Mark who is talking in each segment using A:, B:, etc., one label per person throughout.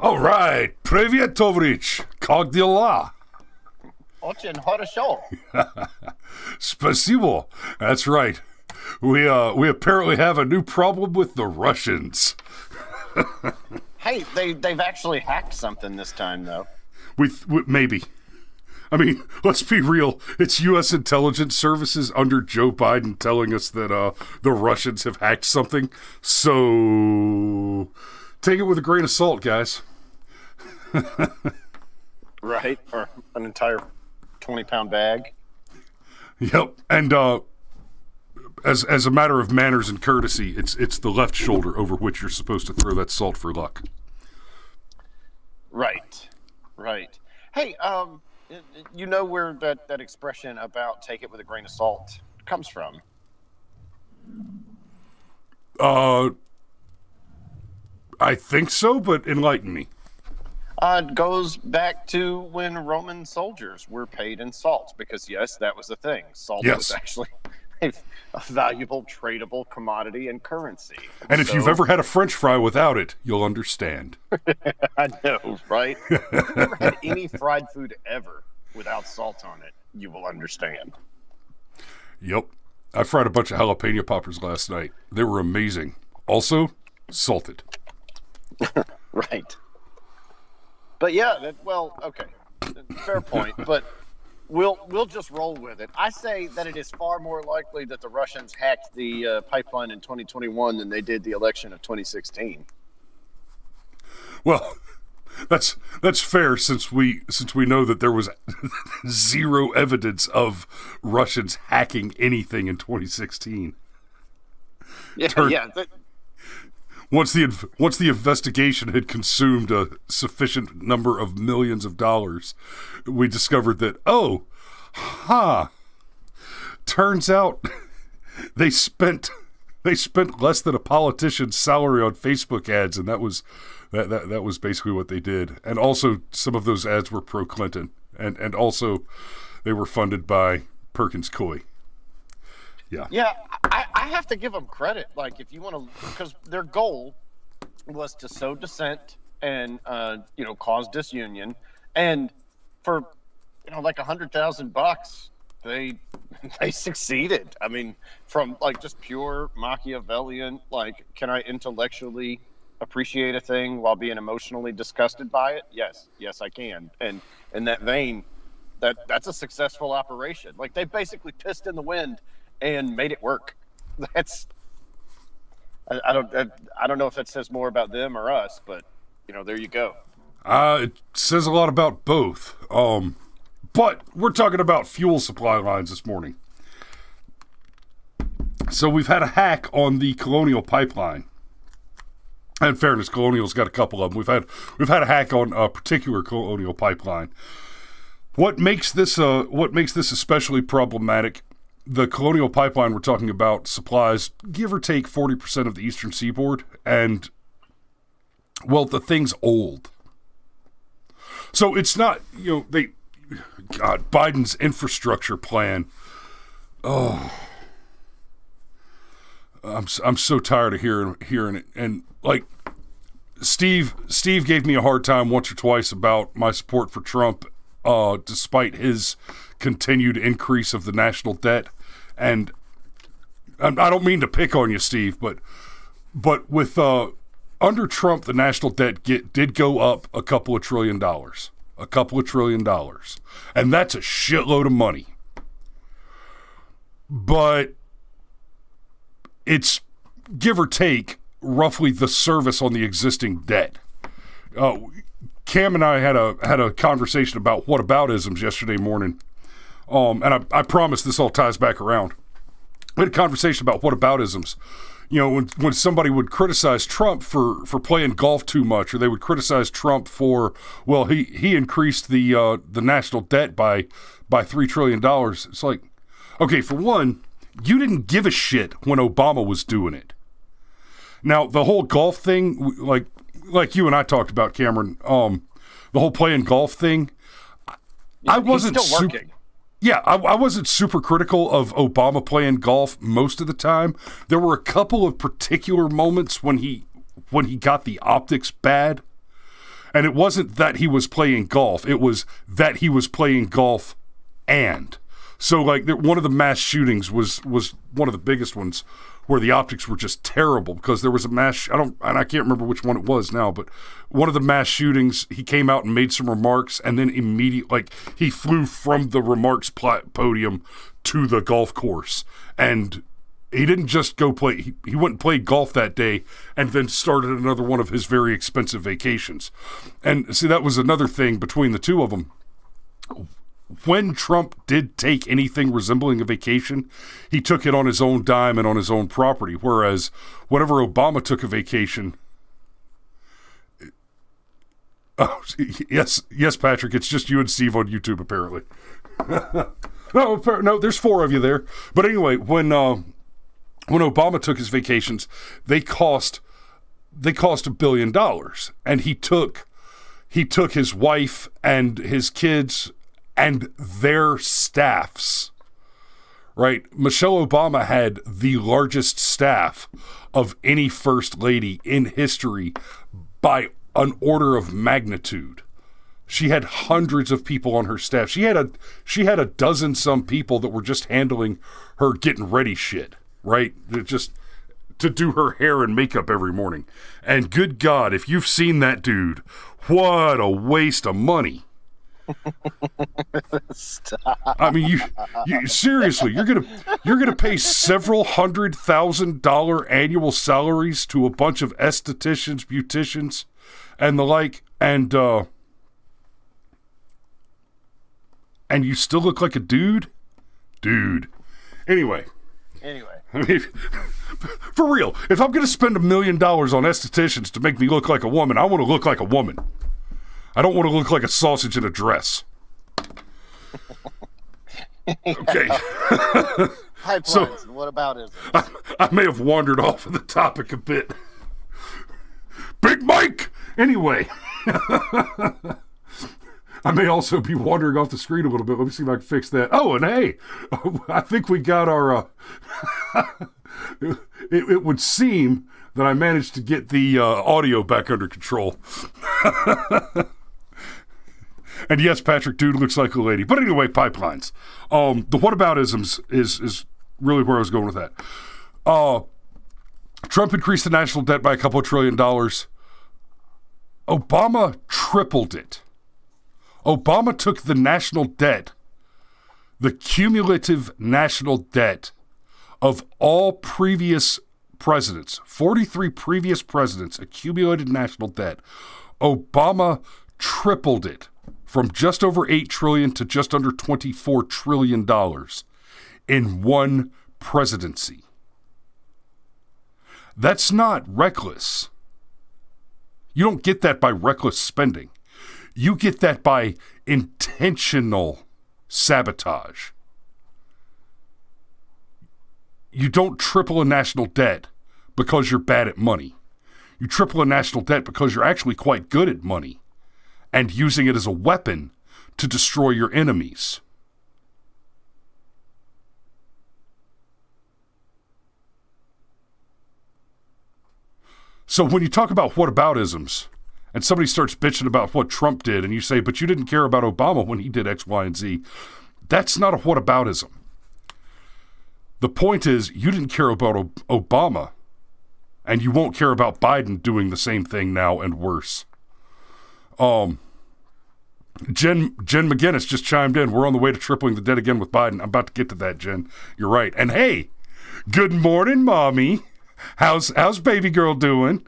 A: All right, Привет, товарищ. Как дела?
B: Очень хорошо.
A: Спасибо. That's right. We apparently have a new problem with the Russians.
B: Hey, they've actually hacked something this time, though.
A: Maybe. I mean, let's be real. It's U.S. intelligence services under Joe Biden telling us that the Russians have hacked something. So take it with a grain of salt, guys.
B: Right? Or an entire 20-pound bag.
A: Yep. And as a matter of manners and courtesy, it's the left shoulder over which you're supposed to throw that salt for luck.
B: Right. Hey, you know where that expression about take it with a grain of salt comes from?
A: I think so, but enlighten me.
B: It goes back to when Roman soldiers were paid in salt, because, yes, that was the thing. Salt was actually a valuable, tradable commodity and currency.
A: And if you've ever had a French fry without it, you'll understand.
B: I know, right? If you've never had any fried food ever without salt on it, you will understand.
A: Yep. I fried a bunch of jalapeno poppers last night. They were amazing. Also, salted.
B: Right. But yeah, okay, fair point. But we'll just roll with it. I say that it is far more likely that the Russians hacked the pipeline in 2021 than they did the election of 2016.
A: Well, that's fair since we know that there was zero evidence of Russians hacking anything in 2016.
B: Yeah.
A: Once the investigation had consumed a sufficient number of millions of dollars, we discovered that turns out they spent less than a politician's salary on Facebook ads, and that was basically what they did. And also some of those ads were pro Clinton, and also they were funded by Perkins Coie.
B: Yeah, I have to give them credit. Like, if you want to, because their goal was to sow dissent and cause disunion, and for like $100,000, they succeeded. I mean, from like just pure Machiavellian, like, can I intellectually appreciate a thing while being emotionally disgusted by it? Yes, I can. And in that vein, that's a successful operation. Like, they basically pissed in the wind and made it work. I don't know if that says more about them or us, but there you go.
A: It says a lot about both. But we're talking about fuel supply lines this morning. So we've had a hack on the Colonial pipeline. In fairness, Colonial's got a couple of them. We've had a hack on a particular Colonial pipeline. What makes this especially problematic? The Colonial pipeline we're talking about supplies, give or take, 40% of the eastern seaboard, and, well, the thing's old. So it's not, Biden's infrastructure plan. Oh, I'm so tired of hearing it. And, like, Steve gave me a hard time once or twice about my support for Trump, despite his continued increase of the national debt. And I don't mean to pick on you, Steve, but with under Trump, the national debt did go up a couple of trillion dollars, and that's a shitload of money. But it's, give or take, roughly the service on the existing debt. Cam and I had a conversation about whataboutisms yesterday morning. And I promise this all ties back around. We had a conversation about whataboutisms. When somebody would criticize Trump for playing golf too much, or they would criticize Trump for, well, he increased the national debt by $3 trillion. It's like, okay, for one, you didn't give a shit when Obama was doing it. Now, the whole golf thing, like you and I talked about, Cameron, the whole playing golf thing, I wasn't
B: he's still working.
A: Yeah, I wasn't super critical of Obama playing golf most of the time. There were a couple of particular moments when he got the optics bad. And it wasn't that he was playing golf. It was that he was playing golf and. So, like, one of the mass shootings was one of the biggest ones where the optics were just terrible because there was a mass, I can't remember which one it was now, but one of the mass shootings, he came out and made some remarks and then immediately, like, he flew from the remarks podium to the golf course. And he didn't just go play, he went and played golf that day and then started another one of his very expensive vacations. And see, that was another thing between the two of them. When Trump did take anything resembling a vacation, he took it on his own dime and on his own property. Whereas whenever Obama took a vacation, yes, Patrick, it's just you and Steve on YouTube apparently. No, there's 4 of you there. But anyway, when Obama took his vacations, they cost $1 billion, and he took his wife and his kids and their staffs, right? Michelle Obama had the largest staff of any first lady in history by an order of magnitude. She had hundreds of people on her staff. She had a dozen some people that were just handling her getting ready shit, right? Just to do her hair and makeup every morning. And good God, if you've seen that dude, what a waste of money.
B: Stop.
A: I mean, you seriously, you're gonna pay several $100,000 annual salaries to a bunch of estheticians, beauticians, and the like, and you still look like a dude. Anyway. I mean, for real, if I'm gonna spend $1 million on estheticians to make me look like a woman, I want to look like a woman. I don't want to look like a sausage in a dress. Okay.
B: Pipelines, and what about it?
A: I may have wandered off of the topic a bit. Big Mike! Anyway. I may also be wandering off the screen a little bit. Let me see if I can fix that. Oh, and hey, I think we got our... it would seem that I managed to get the audio back under control. And yes, Patrick, dude looks like a lady. But anyway, pipelines. The whataboutisms is really where I was going with that. Trump increased the national debt by a couple of $1 trillion. Obama tripled it. Obama took the national debt, the cumulative national debt of all previous presidents, 43 previous presidents, accumulated national debt. Obama tripled it from just over $8 trillion to just under $24 trillion in one presidency. That's not reckless. You don't get that by reckless spending. You get that by intentional sabotage. You don't triple a national debt because you're bad at money. You triple a national debt because you're actually quite good at money and using it as a weapon to destroy your enemies. So when you talk about whataboutisms and somebody starts bitching about what Trump did and you say, but you didn't care about Obama when he did X, Y, and Z, that's not a whataboutism. The point is, you didn't care about Obama, and you won't care about Biden doing the same thing now and worse. Jen McGinnis just chimed in. We're on the way to tripling the debt again with Biden. I'm about to get to that, Jen. You're right. And hey, good morning, Mommy. How's baby girl doing?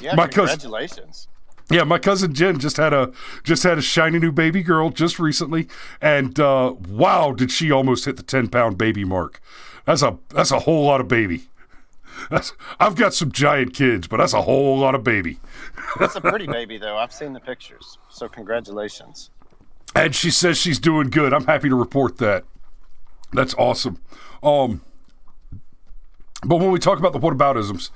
B: Yeah, congratulations.
A: My cousin Jen just had a shiny new baby girl just recently, and wow, did she almost hit the 10-pound baby mark? That's a whole lot of baby. I've got some giant kids, but that's a whole lot of baby.
B: That's a pretty baby, though. I've seen the pictures, so congratulations.
A: And she says she's doing good. I'm happy to report that. That's awesome. But when we talk about the whataboutisms,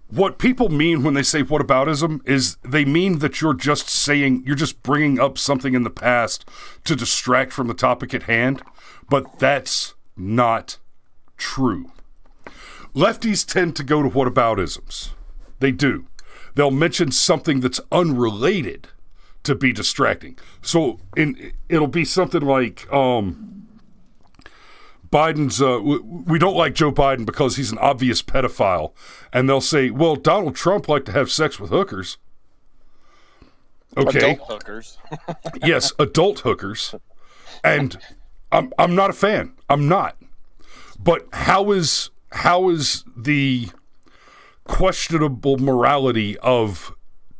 A: what people mean when they say whataboutism is they mean that you're just bringing up something in the past to distract from the topic at hand, but that's not true. Lefties tend to go to whataboutisms. They do. they'll mention something that's unrelated to be distracting. So it'll be something like Biden's, we don't like Joe Biden because he's an obvious pedophile. And they'll say, well, Donald Trump liked to have sex with hookers. Okay.
B: Adult hookers.
A: Yes, adult hookers. And I'm not a fan. I'm not. But how is the questionable morality of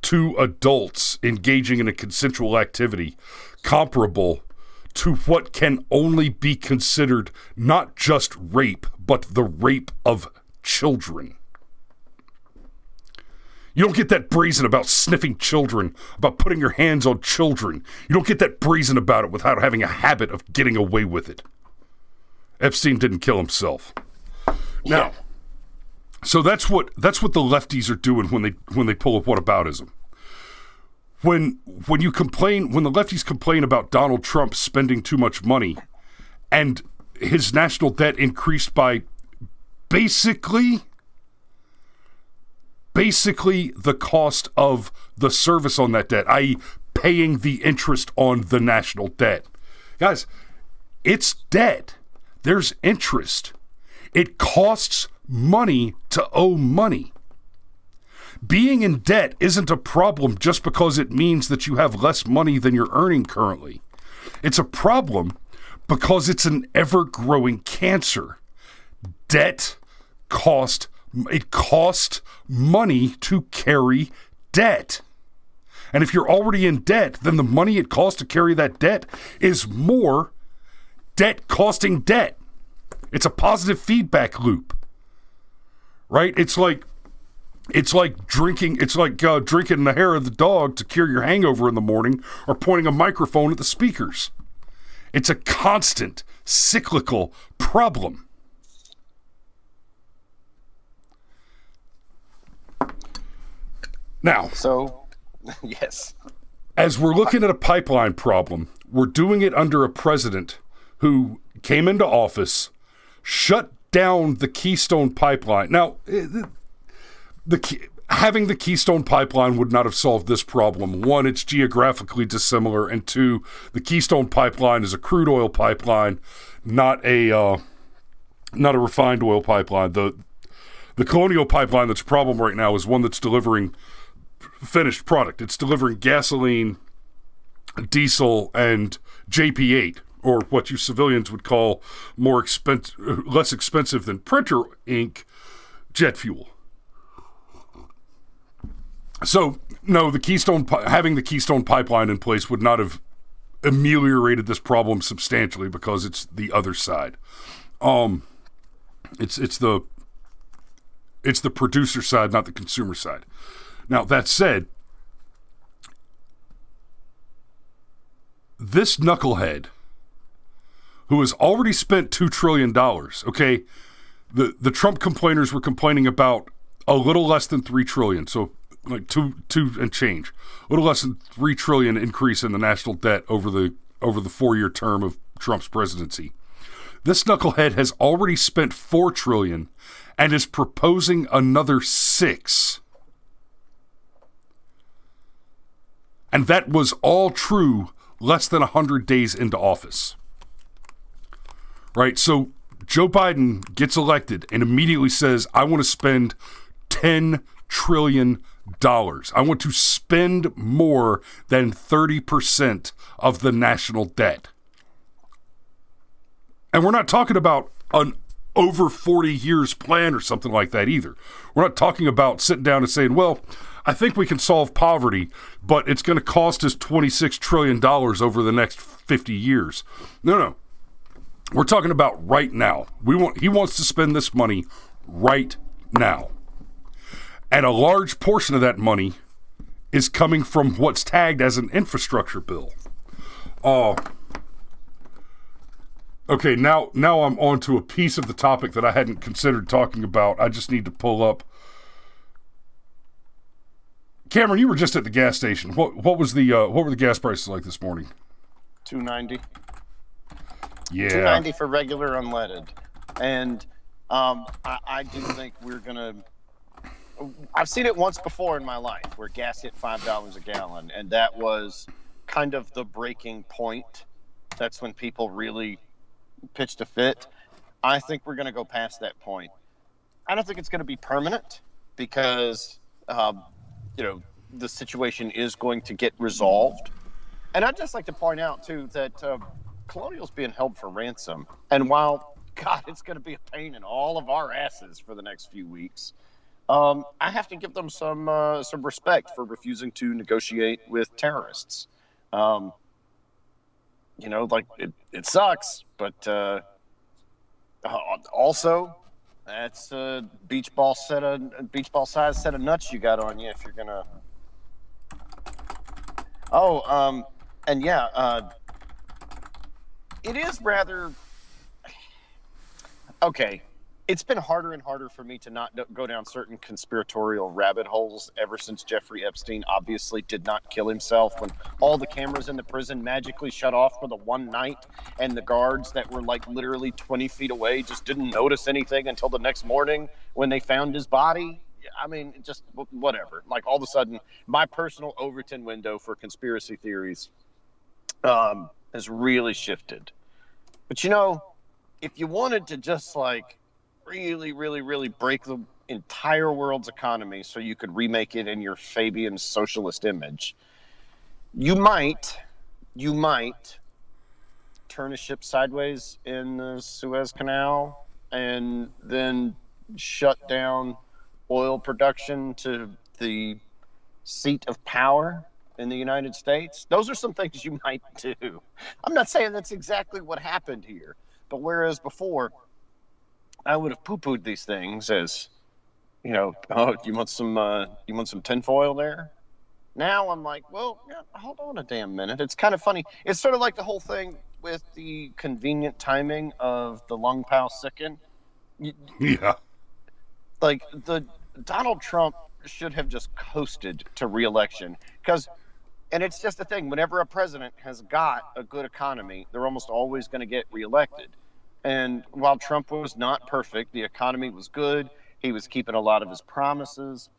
A: two adults engaging in a consensual activity comparable to what can only be considered not just rape, but the rape of children? You don't get that brazen about sniffing children, about putting your hands on children. You don't get that brazen about it without having a habit of getting away with it. Epstein didn't kill himself. Now, so that's what the lefties are doing when they pull a whataboutism. When the lefties complain about Donald Trump spending too much money and his national debt increased by basically the cost of the service on that debt, i.e. paying the interest on the national debt. Guys, it's debt. There's interest. It costs money to owe money. Being in debt isn't a problem just because it means that you have less money than you're earning currently. It's a problem because it's an ever-growing cancer. Debt costs money to carry debt. And if you're already in debt, then the money it costs to carry that debt is more debt costing debt. It's a positive feedback loop, right? It's like drinking the hair of the dog to cure your hangover in the morning, or pointing a microphone at the speakers. It's a constant cyclical problem. Now,
B: yes.
A: As we're looking at a pipeline problem, we're doing it under a president who came into office, shut down the Keystone Pipeline. Now, having the Keystone Pipeline would not have solved this problem. One, it's geographically dissimilar, and two, the Keystone Pipeline is a crude oil pipeline, not a refined oil pipeline. The Colonial Pipeline that's a problem right now is one that's delivering finished product. It's delivering gasoline, diesel, and JP8, or what you civilians would call less expensive than printer ink, jet fuel. So, no, having the Keystone Pipeline in place would not have ameliorated this problem substantially because it's the other side. It's the producer side, not the consumer side. Now, that said, this knucklehead who has already spent $2 trillion, okay, the Trump complainers were complaining about a little less than $3 trillion, so like two and change, a little less than $3 trillion increase in the national debt over the 4-year term of Trump's presidency. This knucklehead has already spent $4 trillion and is proposing another $6. And that was all true less than 100 days into office. Right? So Joe Biden gets elected and immediately says, I want to spend $10 trillion. I want to spend more than 30% of the national debt. And we're not talking about an over 40 years plan or something like that either. We're not talking about sitting down and saying, well, I think we can solve poverty, but it's going to cost us $26 trillion over the next 50 years. No. We're talking about right now. He wants to spend this money right now. And a large portion of that money is coming from what's tagged as an infrastructure bill. Okay, now I'm on to a piece of the topic that I hadn't considered talking about. I just need to pull up. Cameron, you were just at the gas station. What were the gas prices like this morning?
B: $2.90.
A: Yeah.
B: $2.90 for regular unleaded. And I do think we're gonna I've seen it once before in my life where gas hit $5 a gallon, and that was kind of the breaking point. That's when people really pitched a fit. I think we're going to go past that point. I don't think it's going to be permanent because, the situation is going to get resolved. And I'd just like to point out, too, that Colonial's being held for ransom. And while, God, it's going to be a pain in all of our asses for the next few weeks, I have to give them some respect for refusing to negotiate with terrorists. It sucks, but also that's a beach ball size set of nuts you got on you if you're gonna. It is rather okay. It's been harder and harder for me to not go down certain conspiratorial rabbit holes ever since Jeffrey Epstein obviously did not kill himself, when all the cameras in the prison magically shut off for the one night and the guards that were like literally 20 feet away just didn't notice anything until the next morning when they found his body. I mean, just whatever. Like all of a sudden, my personal Overton window for conspiracy theories has really shifted. But if you wanted to just like really, really, really break the entire world's economy so you could remake it in your Fabian socialist image, you might turn a ship sideways in the Suez Canal and then shut down oil production to the seat of power in the United States. Those are some things you might do. I'm not saying that's exactly what happened here, but whereas before I would have poo-pooed these things as, oh, you want some tinfoil there? Now I'm like, well, yeah, hold on a damn minute. It's kind of funny. It's sort of like the whole thing with the convenient timing of the Lung Pao Sicken.
A: Yeah.
B: Like the Donald Trump should have just coasted to re-election and it's just the thing. Whenever a president has got a good economy, they're almost always going to get reelected. And while Trump was not perfect, the economy was good. He was keeping a lot of his promises.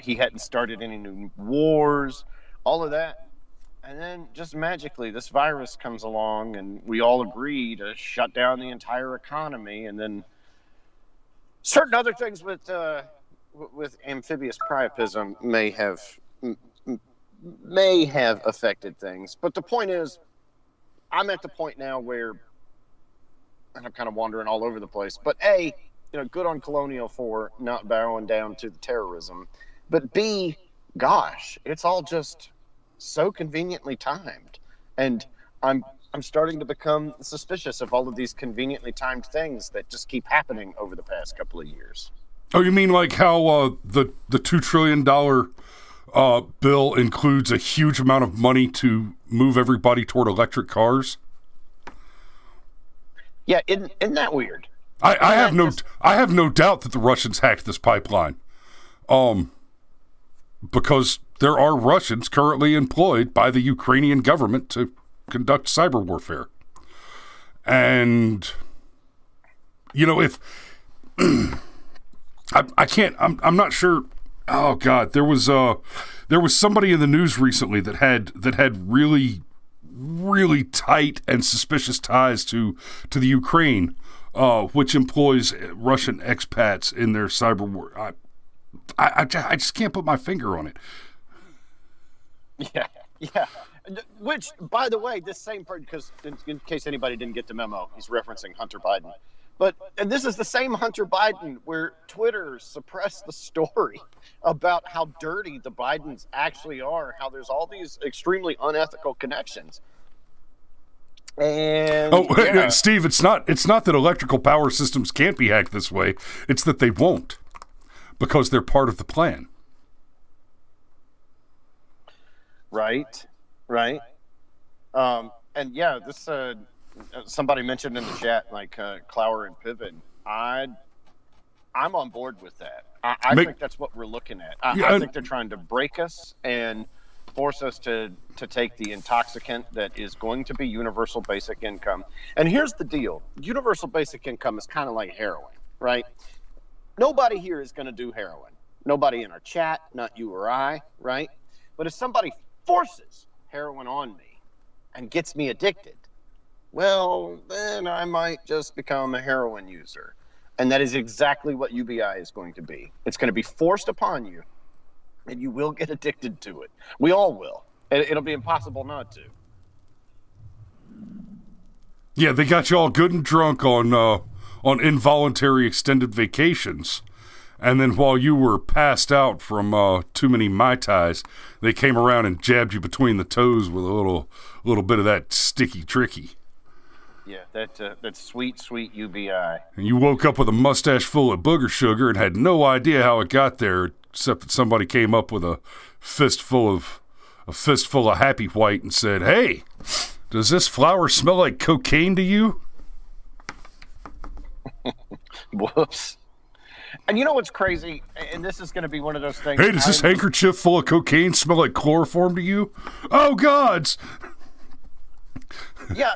B: He hadn't started any new wars, all of that. And then just magically, this virus comes along, and we all agree to shut down the entire economy. And then certain other things with amphibious priapism may have affected things. But the point is, I'm at the point now where, and I'm kind of wandering all over the place, but A, good on Colonial for not bowing down to the terrorism. But B, gosh, it's all just so conveniently timed. And I'm starting to become suspicious of all of these conveniently timed things that just keep happening over the past couple of years.
A: Oh, you mean like how the $2 trillion bill includes a huge amount of money to move everybody toward electric cars?
B: Yeah, isn't that weird?
A: I have no doubt that the Russians hacked this pipeline, because there are Russians currently employed by the Ukrainian government to conduct cyber warfare, and if I can't, I'm not sure. Oh God, there was somebody in the news recently that had really, really tight and suspicious ties to the Ukraine, which employs Russian expats in their cyber war. I just can't put my finger on it.
B: Yeah. Which, by the way, this same person, because in case anybody didn't get the memo, he's referencing Hunter Biden. And this is the same Hunter Biden where Twitter suppressed the story about how dirty the Bidens actually are, how there's all these extremely unethical connections. And
A: Steve, it's not that electrical power systems can't be hacked this way. It's that they won't, because they're part of the plan.
B: Right. And yeah, this somebody mentioned in the chat, like Clower and Piven. I'm on board with that. I think that's what we're looking at. I think they're trying to break us and force us to take the intoxicant that is going to be universal basic income. And here's the deal. Universal basic income is kind of like heroin, right? Nobody here is going to do heroin. Nobody in our chat, not you or I, right? But if somebody forces heroin on me and gets me addicted, well, then I might just become a heroin user. And that is exactly what UBI is going to be. It's going to be forced upon you, and you will get addicted to it. We all will. It'll be impossible not to.
A: Yeah, they got you all good and drunk on involuntary extended vacations. And then while you were passed out from too many Mai Tais, they came around and jabbed you between the toes with a little bit of that sticky tricky.
B: Yeah, that's sweet, sweet UBI.
A: And you woke up with a mustache full of booger sugar and had no idea how it got there, except that somebody came up with a fistful of Happy White and said, "Hey, does this flower smell like cocaine to you?"
B: Whoops. And you know what's crazy? And this is going to be one of those things.
A: Hey, does this handkerchief full of cocaine smell like chloroform to you? Oh, gods!
B: Yeah.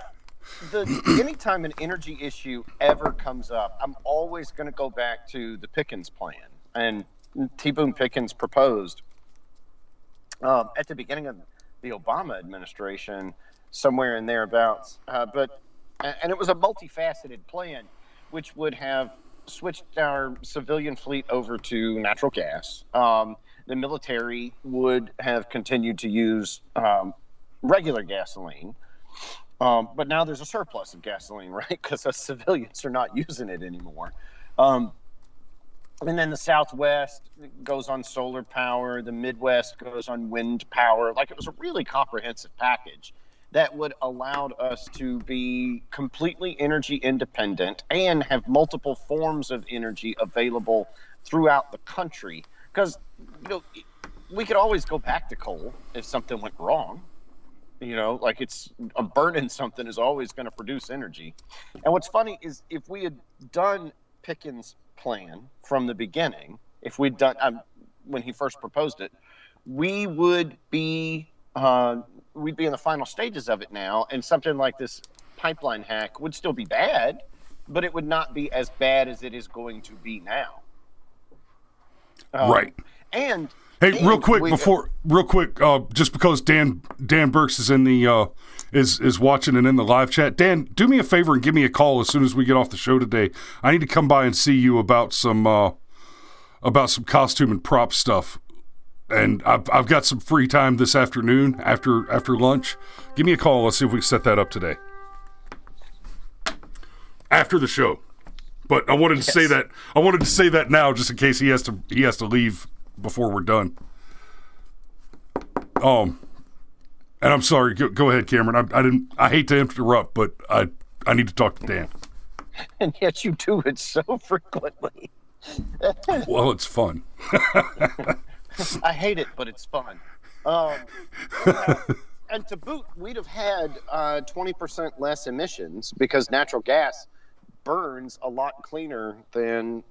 B: Anytime an energy issue ever comes up, I'm always going to go back to the Pickens plan. And T. Boone Pickens proposed at the beginning of the Obama administration, somewhere in thereabouts. And it was a multifaceted plan, which would have switched our civilian fleet over to natural gas. The military would have continued to use regular gasoline. But now there's a surplus of gasoline, right? Because us civilians are not using it anymore. And then the Southwest goes on solar power. The Midwest goes on wind power. Like, it was a really comprehensive package that would allow us to be completely energy independent and have multiple forms of energy available throughout the country. Because, we could always go back to coal if something went wrong. Like, it's burning something is always going to produce energy. And what's funny is if we had done Pickens' plan from the beginning, if we'd done when he first proposed it, we would be we'd be in the final stages of it now, and something like this pipeline hack would still be bad, but it would not be as bad as it is going to be now.
A: Right.
B: And
A: hey, real quick, just because Dan Burks is in the is watching and in the live chat. Dan, do me a favor and give me a call as soon as we get off the show today. I need to come by and see you about some costume and prop stuff. And I've got some free time this afternoon after lunch. Give me a call. Let's see if we can set that up today after the show. But I wanted to say that. I wanted to say that now, just in case he has to leave before we're done. And I'm sorry. Go ahead, Cameron. I hate to interrupt, but I need to talk to Dan.
B: And yet you do it so frequently.
A: Well, it's fun.
B: I hate it, but it's fun. And to boot, we'd have had 20% less emissions because natural gas burns a lot cleaner than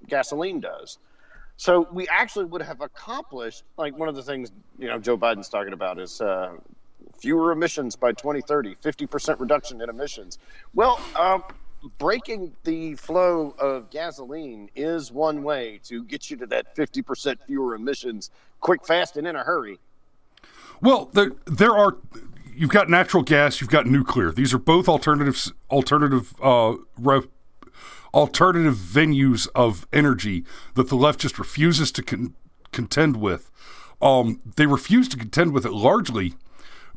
B: gasoline does. So we actually would have accomplished, like, one of the things, Joe Biden's talking about is fewer emissions by 2030, 50% reduction in emissions. Well, breaking the flow of gasoline is one way to get you to that 50% fewer emissions quick, fast, and in a hurry.
A: Well, there are. You've got natural gas. You've got nuclear. These are both alternative venues of energy that the left just refuses to contend with. They refuse to contend with it largely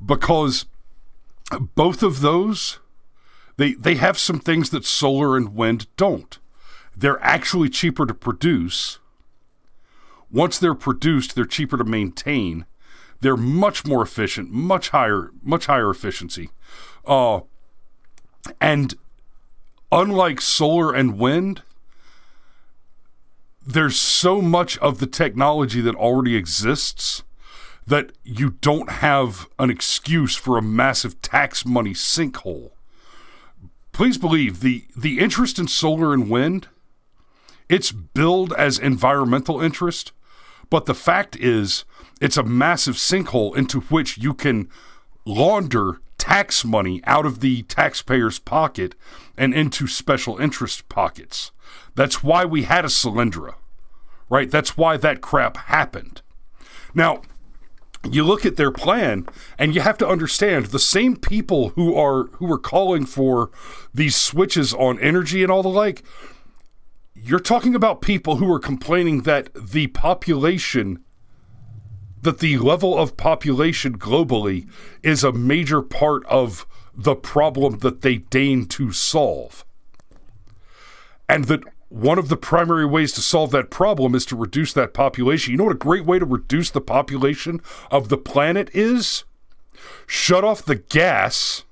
A: because both of those, they have some things that solar and wind don't. They're actually cheaper to produce. Once they're produced, they're cheaper to maintain. They're much more efficient, much higher efficiency. And unlike solar and wind, there's so much of the technology that already exists that you don't have an excuse for a massive tax money sinkhole. Please believe the interest in solar and wind, it's billed as environmental interest, but the fact is it's a massive sinkhole into which you can launder tax money out of the taxpayer's pocket and into special interest pockets. That's why we had a Solyndra, right? That's why that crap happened. Now, you look at their plan, and you have to understand the same people who are calling for these switches on energy and all the like. You're talking about people who are complaining that the level of population globally is a major part of the problem that they deign to solve. And that one of the primary ways to solve that problem is to reduce that population. You know what a great way to reduce the population of the planet is? Shut off the gas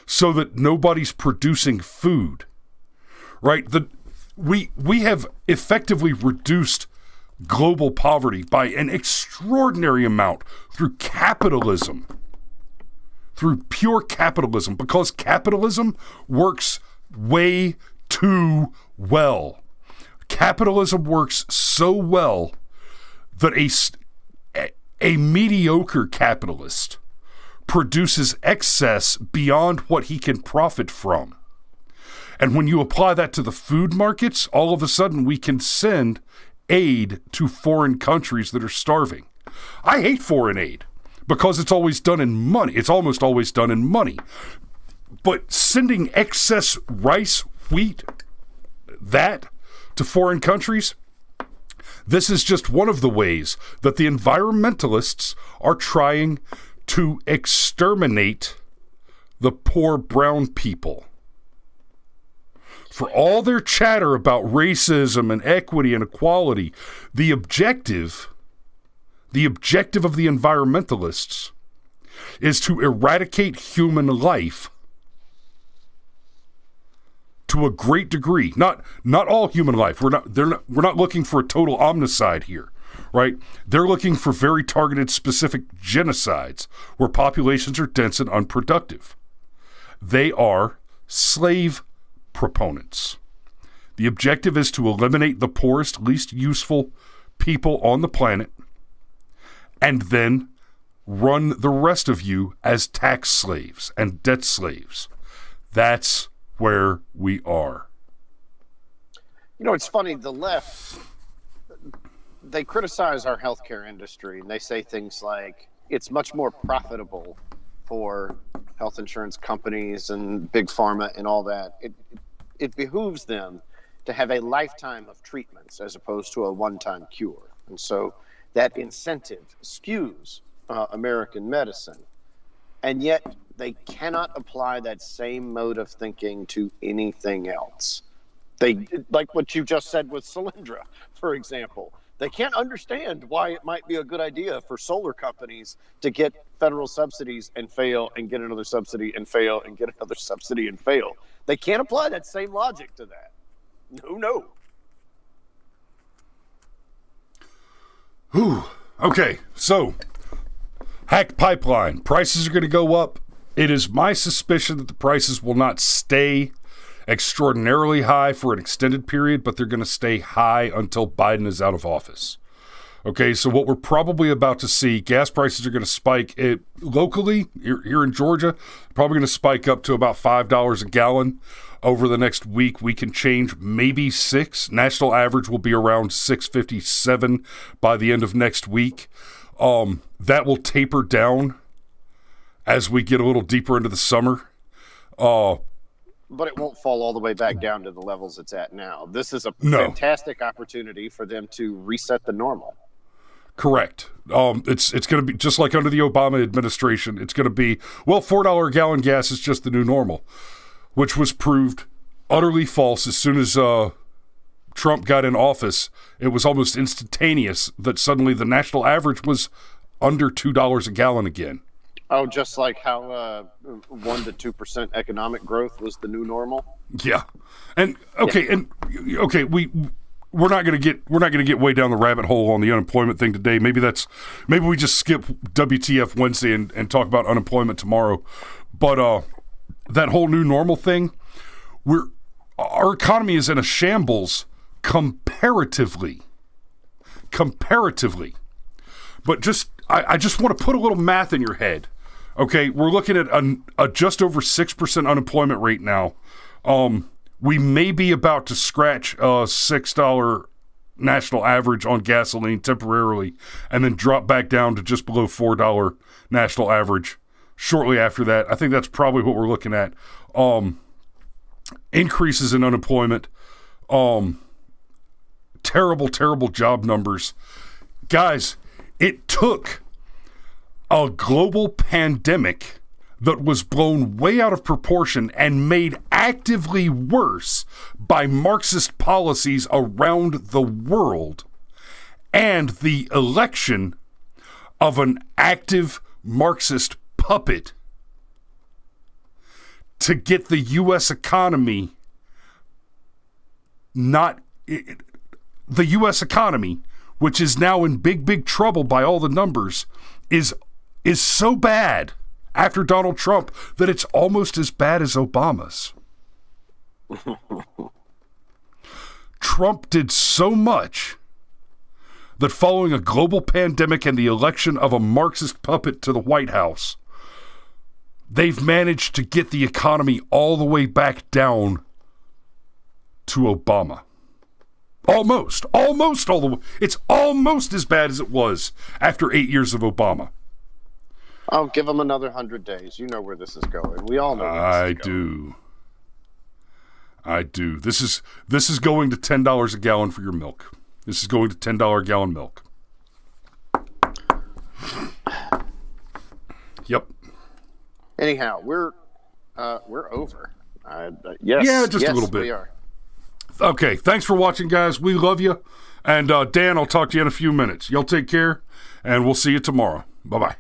A: so that nobody's producing food. Right? We have effectively reduced global poverty by an extraordinary amount through capitalism. Through pure capitalism. Because capitalism works way too well. Capitalism works so well that a mediocre capitalist produces excess beyond what he can profit from. And when you apply that to the food markets, all of a sudden we can send aid to foreign countries that are starving. I hate foreign aid because it's always done in money. It's almost always done in money. But sending excess rice, wheat, that to foreign countries, this is just one of the ways that the environmentalists are trying to exterminate the poor brown people. For all their chatter about racism and equity and equality, the objective of the environmentalists is to eradicate human life to a great degree. Not all human life. We're not looking for a total omnicide here, right? They're looking for very targeted, specific genocides where populations are dense and unproductive. They are slave proponents. The objective is to eliminate the poorest, least useful people on the planet and then run the rest of you as tax slaves and debt slaves. That's where we are.
B: You know, it's funny, the left, they criticize our healthcare industry and they say things like it's much more profitable for health insurance companies and big pharma and all that. It behooves them to have a lifetime of treatments as opposed to a one-time cure. And so that incentive skews American medicine. And yet they cannot apply that same mode of thinking to anything else. They, like what you just said with Solyndra, for example. They can't understand why it might be a good idea for solar companies to get federal subsidies and fail and get another subsidy and fail and get another subsidy and fail. They can't apply that same logic to that. No.
A: Whew. Okay, so hacked pipeline. Prices are going to go up. It is my suspicion that the prices will not stay extraordinarily high for an extended period, but they're going to stay high until Biden is out of office. Okay, so what we're probably about to see, gas prices are going to spike locally here in Georgia, probably going to spike up to about $5 a gallon over the next week. We can change maybe $6. National average will be around $6.57 by the end of next week. That will taper down as we get a little deeper into the summer.
B: But it won't fall all the way back down to the levels it's at now. This is a fantastic opportunity for them to reset the normal.
A: Correct. It's going to be just like under the Obama administration. It's going to be, well, $4 a gallon gas is just the new normal, which was proved utterly false as soon as Trump got in office. It was almost instantaneous that suddenly the national average was under $2 a gallon again.
B: Oh, just like how 1% to 2% economic growth was the new normal.
A: Yeah, and we're not going to get way down the rabbit hole on the unemployment thing today. Maybe we just skip WTF Wednesday and talk about unemployment tomorrow. But that whole new normal thing, our economy is in a shambles comparatively. But I just want to put a little math in your head. Okay, we're looking at a just over 6% unemployment rate now. We may be about to scratch a $6 national average on gasoline temporarily and then drop back down to just below $4 national average shortly after that. I think that's probably what we're looking at. Increases in unemployment. Terrible, terrible job numbers. Guys, it took a global pandemic that was blown way out of proportion and made actively worse by Marxist policies around the world, and the election of an active Marxist puppet to get the U.S. economy the U.S. economy, which is now in big, big trouble by all the numbers, is so bad after Donald Trump that it's almost as bad as Obama's. Trump did so much that following a global pandemic and the election of a Marxist puppet to the White House, they've managed to get the economy all the way back down to Obama. Almost all the way. It's almost as bad as it was after 8 years of Obama.
B: I'll give them another 100 days. You know where this is going. We all know where this is going.
A: I do. This is going to $10 a gallon for your milk. This is going to $10 a gallon milk. Yep.
B: Anyhow, we're over. Yes.
A: Yeah, just a little bit.
B: We are.
A: Okay, thanks for watching, guys. We love you. And Dan, I'll talk to you in a few minutes. Y'all take care, and we'll see you tomorrow. Bye-bye.